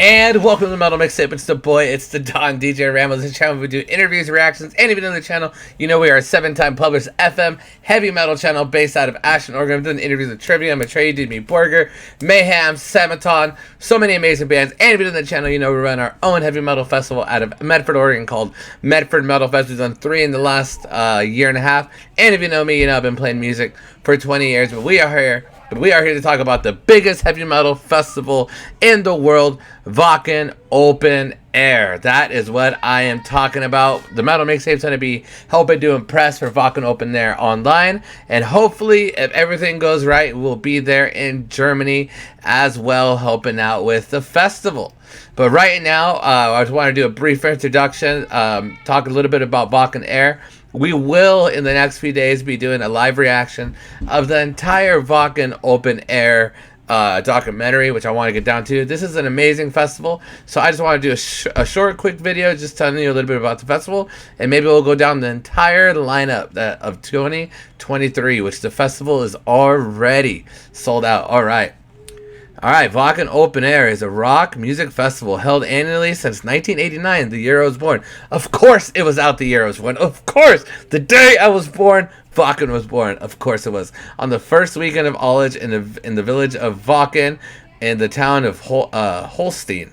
And welcome to the Metal Mixtape. It's the boy, it's the Don, DJ Ramo. This is a channel we do interviews, reactions, and even on the channel, you know we are a 7-time published FM heavy metal channel based out of Ashland, Oregon. I've done interviews with Trivia, Matrey, Did Me Burger, Mayhem, Sabaton, so many amazing bands. And even on the channel, you know we run our own heavy metal festival out of Medford, Oregon called Medford Metal Fest. We've done 3 in the last year and a half. And if you know me, you know I've been playing music for 20 years, but we are here to talk about the biggest heavy metal festival in the world, Wacken Open Air. That is what I am talking about. The Metal Mixtape is going to be helping to impress for Wacken Open Air online. And hopefully, if everything goes right, we'll be there in Germany as well, helping out with the festival. But right now, I just want to do a brief introduction, talk a little bit about Wacken Air. We will, in the next few days, be doing a live reaction of the entire Wacken Open Air documentary, which I want to get down to. This is an amazing festival, so I just want to do a short, quick video just telling you a little bit about the festival, and maybe we'll go down the entire lineup of 2023, which the festival is already sold out. Alright, Wacken Open Air is a rock music festival held annually since 1989, the year I was born. Of course it was out the year I was born. Of course, the day I was born, Wacken was born. Of course it was. On the first weekend of Allage in the village of Wacken, in the town of Holstein,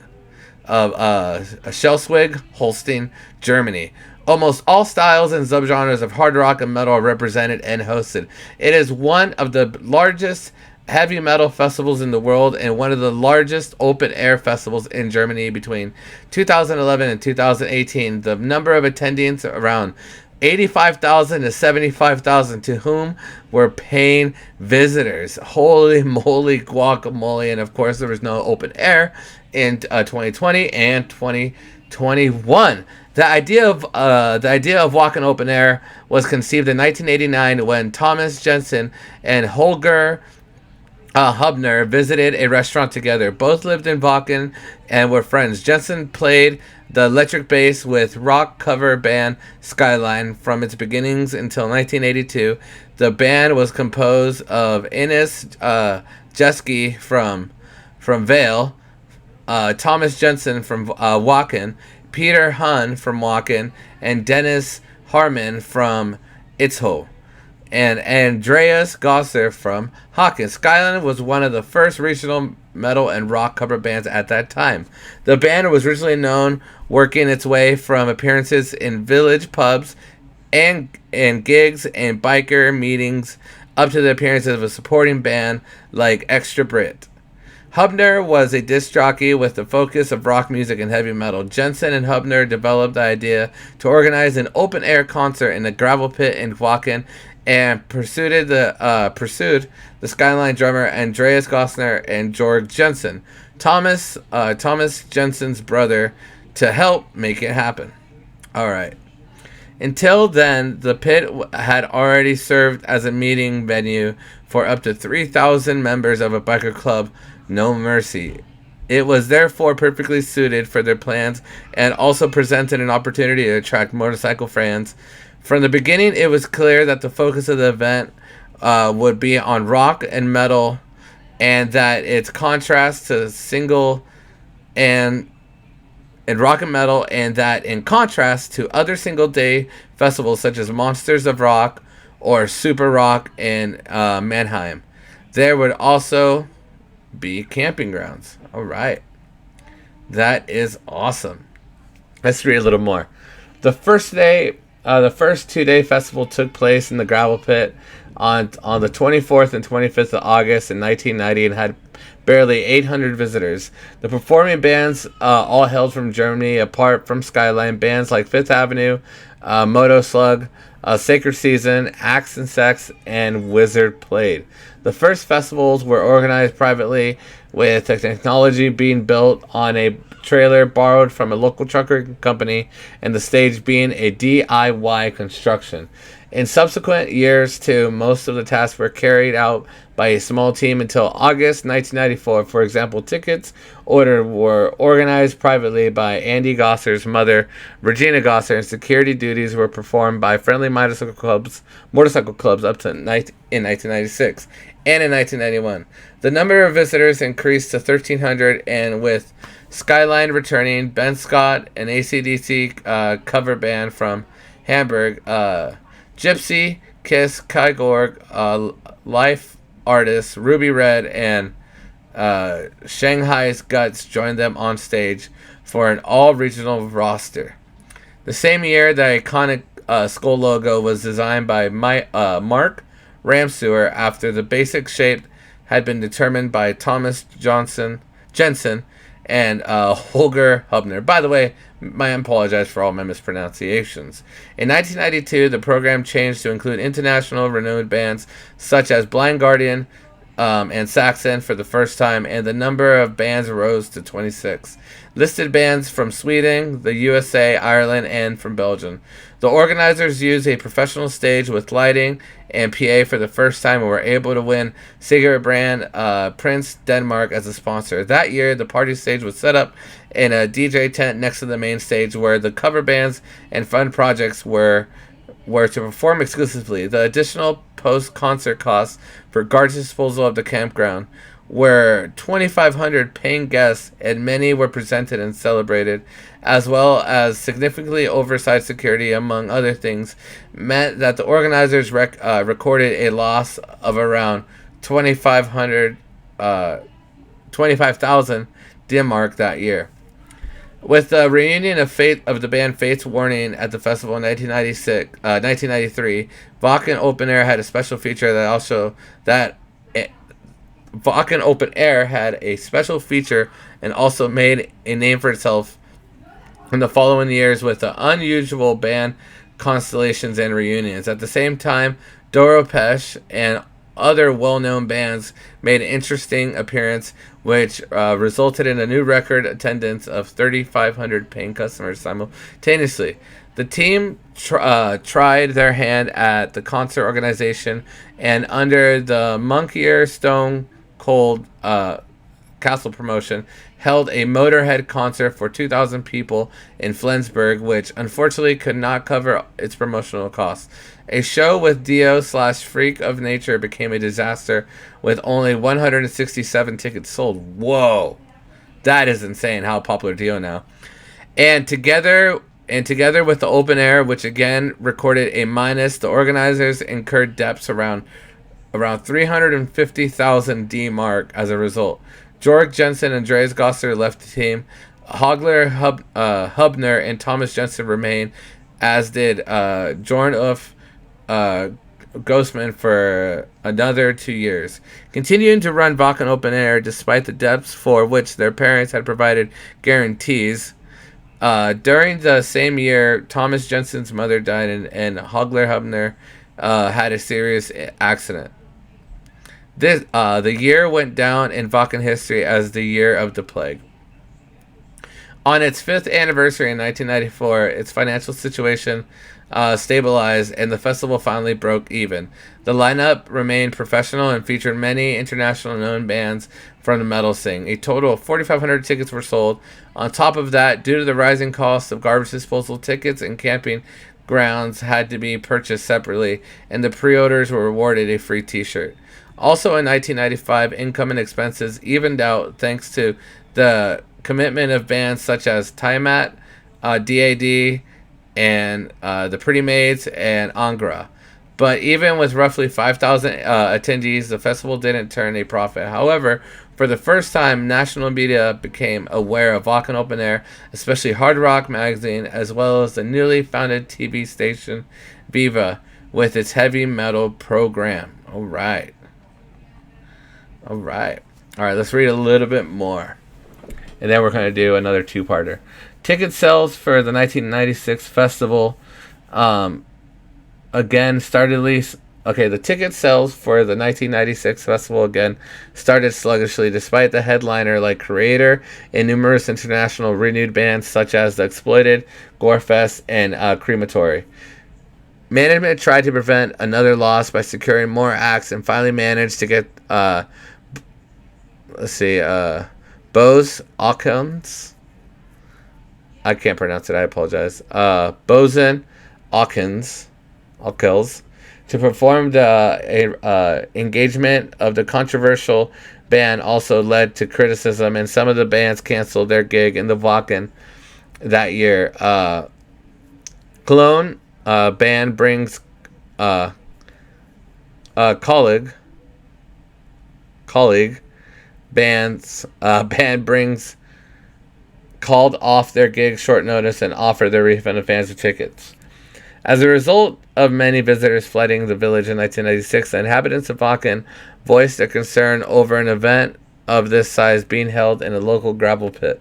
Schleswig, Holstein, Germany. Almost all styles and subgenres of hard rock and metal are represented and hosted. It is one of the largest heavy metal festivals in the world and one of the largest open air festivals in Germany. Between 2011 and 2018, the number of attendees around 85,000 to 75,000, to whom were paying visitors. Holy moly guacamole. And of course there was no open air in 2020 and 2021. The idea of Wacken Open Air was conceived in 1989 when Thomas Jensen and Holger Hubner visited a restaurant together. Both lived in Wacken and were friends. Jensen played the electric bass with rock cover band Skyline from its beginnings until 1982. The band was composed of Ines Jeske from Vale, Thomas Jensen from Wacken, Peter Hun from Wacken, and Dennis Harmon from Itzho, and Andreas Gosser from Wacken. Skyline was one of the first regional metal and rock cover bands at that time. The band was originally known, working its way from appearances in village pubs and gigs and biker meetings up to the appearances of a supporting band like Extra Brit. Hubner was a disc jockey with the focus of rock music and heavy metal. Jensen and Hubner developed the idea to organize an open-air concert in a gravel pit in Wacken and pursued the Skyline drummer Andreas Gosner and Georg Jensen, Thomas Jensen's brother, to help make it happen. Alright. Until then, the pit had already served as a meeting venue for up to 3,000 members of a biker club, No Mercy. It was therefore perfectly suited for their plans and also presented an opportunity to attract motorcycle fans. From the beginning, it was clear that the focus of the event would be on rock and metal, and that its contrast to single and rock and metal, and that in contrast to other single-day festivals such as Monsters of Rock or Super Rock in Mannheim, there would also be camping grounds. All right, that is awesome. Let's read a little more. The first 2-day festival took place in the gravel pit on the 24th and 25th of August in 1990 and had barely 800 visitors. The performing bands all hailed from Germany, apart from Skyline. Bands like Fifth Avenue, Moto Slug, Sacred Season, Axe and Sex, and Wizard played. The first festivals were organized privately, with the technology being built on a trailer borrowed from a local trucker company, and the stage being a DIY construction. In subsequent years, too, most of the tasks were carried out by a small team until August 1994. For example, tickets ordered were organized privately by Andy Gosser's mother, Regina Gosser, and security duties were performed by friendly motorcycle clubs up to in 1996 and in 1991. The number of visitors increased to 1,300, and with Skyline returning, Ben Scott, an AC/DC cover band from Hamburg, Gypsy, Kiss, Kyborg, Life artists Ruby Red and Shanghai's Guts joined them on stage for an all-regional roster. The same year, the iconic skull logo was designed by Mark Ramsewer after the basic shape had been determined by Thomas Jensen and Holger Hubner. By the way, I apologize for all my mispronunciations. In 1992, the program changed to include international renowned bands such as Blind Guardian and Saxon for the first time, and the number of bands rose to 26. Listed bands from Sweden, the USA, Ireland, and from Belgium. The organizers used a professional stage with lighting and PA for the first time and were able to win cigarette brand Prince Denmark as a sponsor. That year, the party stage was set up in a DJ tent next to the main stage where the cover bands and fun projects were to perform exclusively. The additional post-concert costs for garbage disposal of the campground were 2,500 paying guests, and many were presented and celebrated, as well as significantly oversized security, among other things, meant that the organizers recorded a loss of around 25,000 D-mark that year. With the reunion of the band Fate's Warning at the festival in 1993, Wacken Open Air had a special feature Wacken Open Air had a special feature and also made a name for itself in the following years with the unusual band constellations and reunions. At the same time, Doro Pesh and other well-known bands made an interesting appearance, which resulted in a new record attendance of 3,500 paying customers simultaneously. The team tried their hand at the concert organization, and under the Monkier Stone Cold Castle promotion, held a Motorhead concert for 2,000 people in Flensburg, which unfortunately could not cover its promotional costs. A show with Dio/Freak of Nature became a disaster with only 167 tickets sold. Whoa! That is insane how popular Dio now. And together with the open air, which again recorded a minus, the organizers incurred debts around 350,000 D-mark as a result. Georg Jensen and Andreas Gosser left the team. Hogler, Hubner, and Thomas Jensen remained, as did Jorn Ghostman for another 2 years. Continuing to run Wacken Open Air despite the debts for which their parents had provided guarantees. During the same year, Thomas Jensen's mother died and Hogler Hubner had a serious accident. The year went down in Wacken history as the year of the plague. On its 5th anniversary in 1994, its financial situation stabilized and the festival finally broke even. The lineup remained professional and featured many international known bands from the metal scene. A total of 4,500 tickets were sold. On top of that, due to the rising cost of garbage disposal, tickets and camping grounds had to be purchased separately, and the pre-orders were awarded a free t-shirt. Also in 1995, income and expenses evened out thanks to the commitment of bands such as Tiamat, DAD, and the Pretty Maids, and Angra. But even with roughly 5,000 attendees, the festival didn't turn a profit. However, for the first time, national media became aware of Wacken Open Air, especially Hard Rock Magazine, as well as the newly founded TV station Viva with its heavy metal program. All right, let's read a little bit more. And then we're going to do another two-parter. Ticket sales for the 1996 festival again started the ticket sales for the 1996 festival again started sluggishly despite the headliner like Creator and numerous international renewed bands such as The Exploited, Gorefest, and Crematory. Management tried to prevent another loss by securing more acts and finally managed to get Bose Hawkins. I can't pronounce it. I apologize. Boson Hawkins to perform the engagement of the controversial band also led to criticism, and some of the bands canceled their gig in the Wacken that year. Clone band brings colleague band brings called off their gig short notice and offered their refund of fans of tickets. As a result of many visitors flooding the village in 1996, the inhabitants of Wacken voiced a concern over an event of this size being held in a local gravel pit.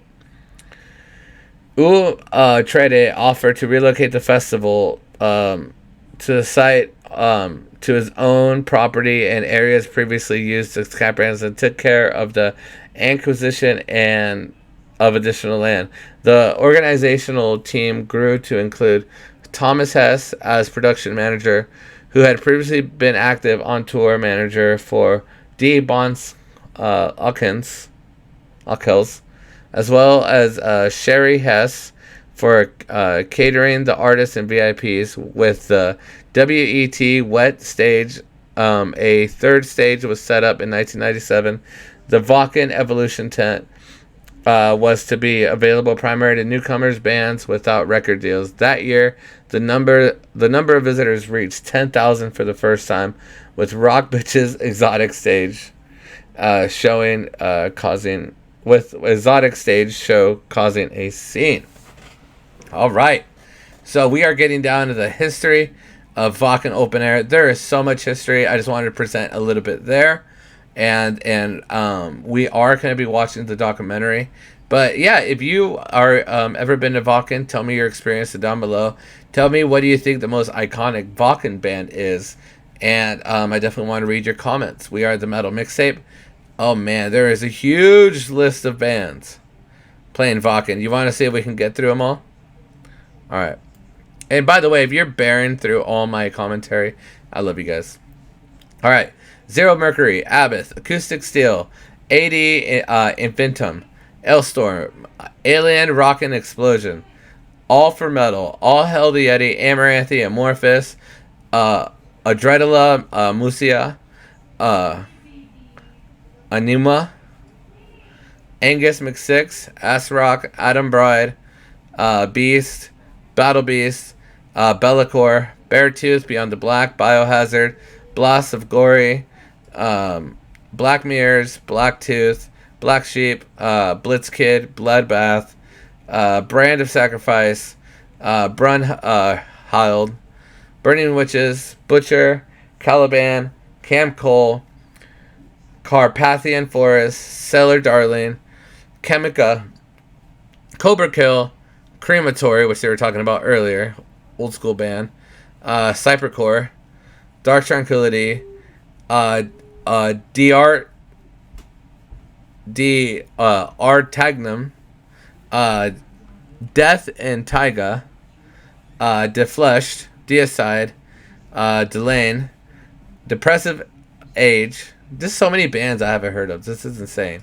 Trede offered to relocate the festival to the site to his own property and areas previously used as campgrounds, and took care of the acquisition and of additional land. The organizational team grew to include Thomas Hess as production manager, who had previously been active on tour manager for D. Bons Hawkins, as well as Sherry Hess for catering the artists and VIPs with the WET Wet Stage. A third stage was set up in 1997. The Wacken Evolution tent was to be available primarily to newcomers, bands without record deals. That year, the number of visitors reached 10,000 for the first time, with Rock Bitch's Exotic Stage causing a scene. All right, so we are getting down to the history of Wacken Open Air. There is so much history. I just wanted to present a little bit there. And we are going to be watching the documentary. But yeah, if you are ever been to Wacken, tell me your experience down below. Tell me, what do you think the most iconic Wacken band is? And I definitely want to read your comments. We are the Metal Mixtape. Oh man, there is a huge list of bands playing Wacken. You want to see if we can get through them all? All right. And by the way, if you're bearing through all my commentary, I love you guys. All right. Zero Mercury, Abbott, Acoustic Steel, AD Infintum, Elstorm, Alien Rockin' Explosion, All for Metal, All Hell the Yeti, Amaranthi, Amorphous, Adredala, Musia, Anuma, Angus McSix, Asrock, Adam Bride, Beast, Battle Beast, Bellacore, Beartooth, Beyond the Black, Biohazard, Blast of Glory, Black Mirrors, Black Tooth, Black Sheep, Blitz Kid, Bloodbath, Brand of Sacrifice, Hild, Burning Witches, Butcher, Caliban, Camp Cole, Carpathian Forest, Cellar Darling, Chemica, Cobra Kill, Crematory, which they were talking about earlier, old school band, Cypercore, Dark Tranquility, Artagnum, Death and Taiga, Defleshed, Deicide, Delane, Depressive Age. There's so many bands I haven't heard of. This is insane.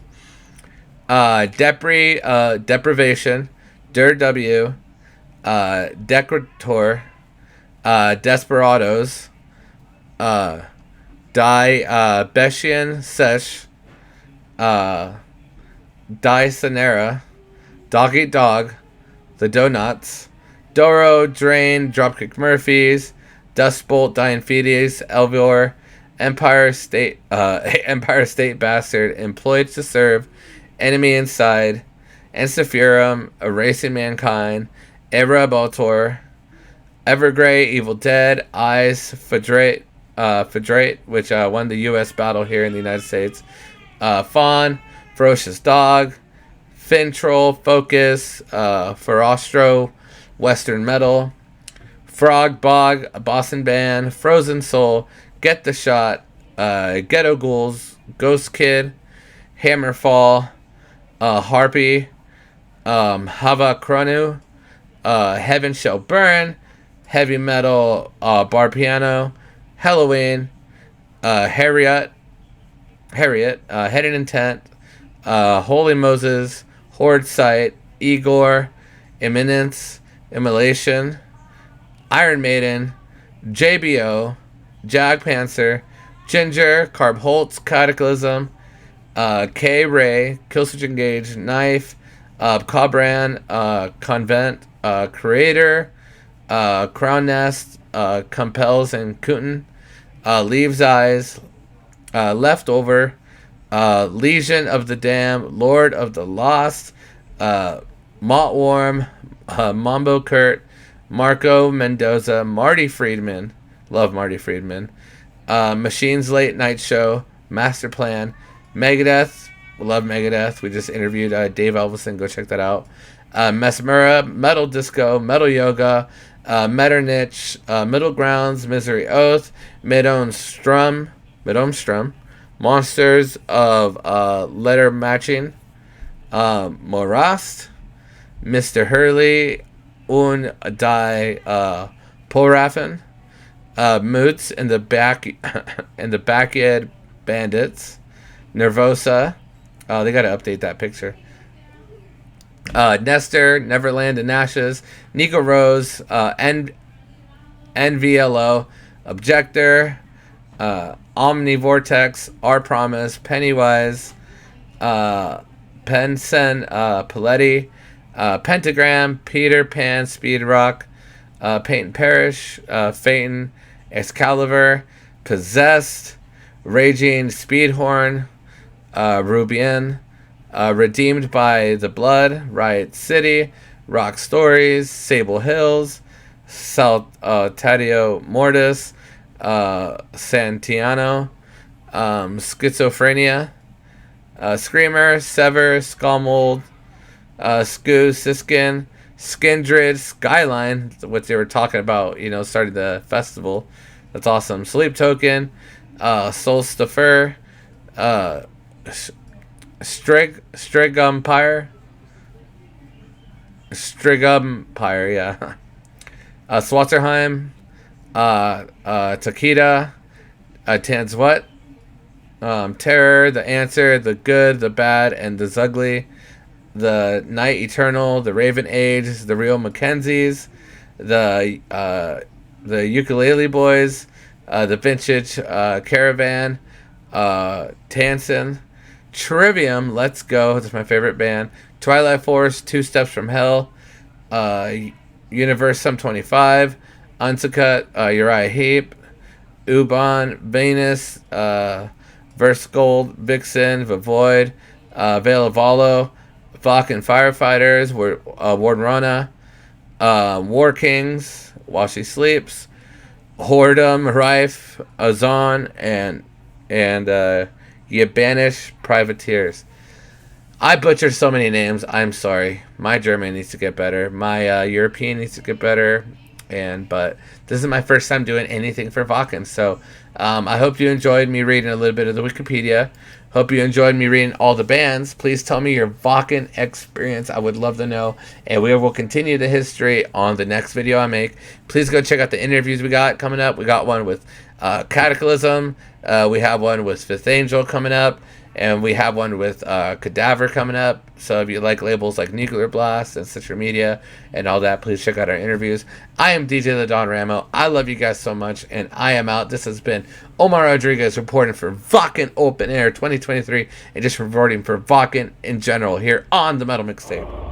Deprivation, Der W, Decretor, Desperados, Bestian Sesh, Die Sanera, Dog Eat Dog, The Donuts, Doro, Drain, Dropkick Murphys, Dustbolt, Dianphides, Elvor, Empire State Bastard, Employed to Serve, Enemy Inside, Ensifurum, Erasing Mankind, Era Baltor, Evergrey, Evil Dead, Eyes, Fadrate, which won the U.S. battle here in the United States, Fawn, Ferocious Dog, Fintroll, Focus, Ferostro, Western Metal, Frog Bog, Boston Band, Frozen Soul, Get the Shot, Ghetto Ghouls, Ghost Kid, Hammerfall, Harpy, Hava Kronu, Heaven Shall Burn, heavy metal, bar piano, Halloween, Harriet, Headed Intent, Holy Moses, Horde Sight, Igor, Imminence, Immolation, Iron Maiden, JBO, Jag Panzer, Ginger, Carb Holtz, Cataclysm, K Ray, Killswitch Engage, Knife, Cabran, Convent, Creator, Crown Nest, Compels and Kooten, Leaves Eyes, Leftover, Legion of the Damned, Lord of the Lost, Mottworm, Mambo Kurt, Marco Mendoza, Marty Friedman, love Marty Friedman, Machine's Late Night Show, Master Plan, Megadeth, love Megadeth. We just interviewed Dave Elvison. Go check that out. Mesmera, Metal Disco, Metal Yoga, Metternich, Middle Grounds, Misery Oath, Midome Strum, Monsters of Letter Matching, Morast, Mr. Hurley, Un Die Poraffen, Moots in the Backyard Bandits, Nervosa. Oh, they gotta update that picture. Nestor, Neverland and Ashes, Nico Rose, NVLO, Objector, Omnivortex, Our Promise, Pennywise, Pensen, Paletti, Pentagram, Peter Pan, Speed Rock, Peyton Parrish, Phaeton, Excalibur, Possessed, Raging Speedhorn, Rubien, Redeemed by the Blood, Riot City, Rock Stories, Sable Hills, Saltatio Mortis, Santiano, Schizophrenia, Screamer, Sever, Skullmold, Skoo, Siskin, Skindred, Skyline, what they were talking about, starting the festival. That's awesome. Sleep Token, Solstifer, Strigumpire, yeah. Swatterheim, Takeda, Tans What, Terror, The Answer, The Good, The Bad, and The Zugly, The Night Eternal, The Raven Age, The Real Mackenzies, the Ukulele Boys, The Vintage Caravan, Tansen, Trivium, Let's Go, that's my favorite band, Twilight Force, Two Steps from Hell, Universe Sum 25, Unsucut, Uriah Heep, Uban, Venus, Verse Gold, Vixen, Void, Veil of Valo, Wacken Firefighters, Warden Rana, War Kings, While She Sleeps, Whoredom, Rife, Azon, and Yabanish Privateers. I butchered so many names. I'm sorry. My German needs to get better. My European needs to get better. But this is my first time doing anything for Wacken. So I hope you enjoyed me reading a little bit of the Wikipedia. Hope you enjoyed me reading all the bands. Please tell me your Wacken experience. I would love to know. And we will continue the history on the next video I make. Please go check out the interviews we got coming up. We got one with Cataclysm. We have one with Fifth Angel coming up. And we have one with Cadaver coming up. So if you like labels like Nuclear Blast and Stitcher Media and all that, please check out our interviews. I am DJ the Don Ramo. I love you guys so much, and I am out. This has been Omar Rodriguez reporting for Wacken Open Air 2023 and just reporting for Wacken in general here on the Metal Mixtape.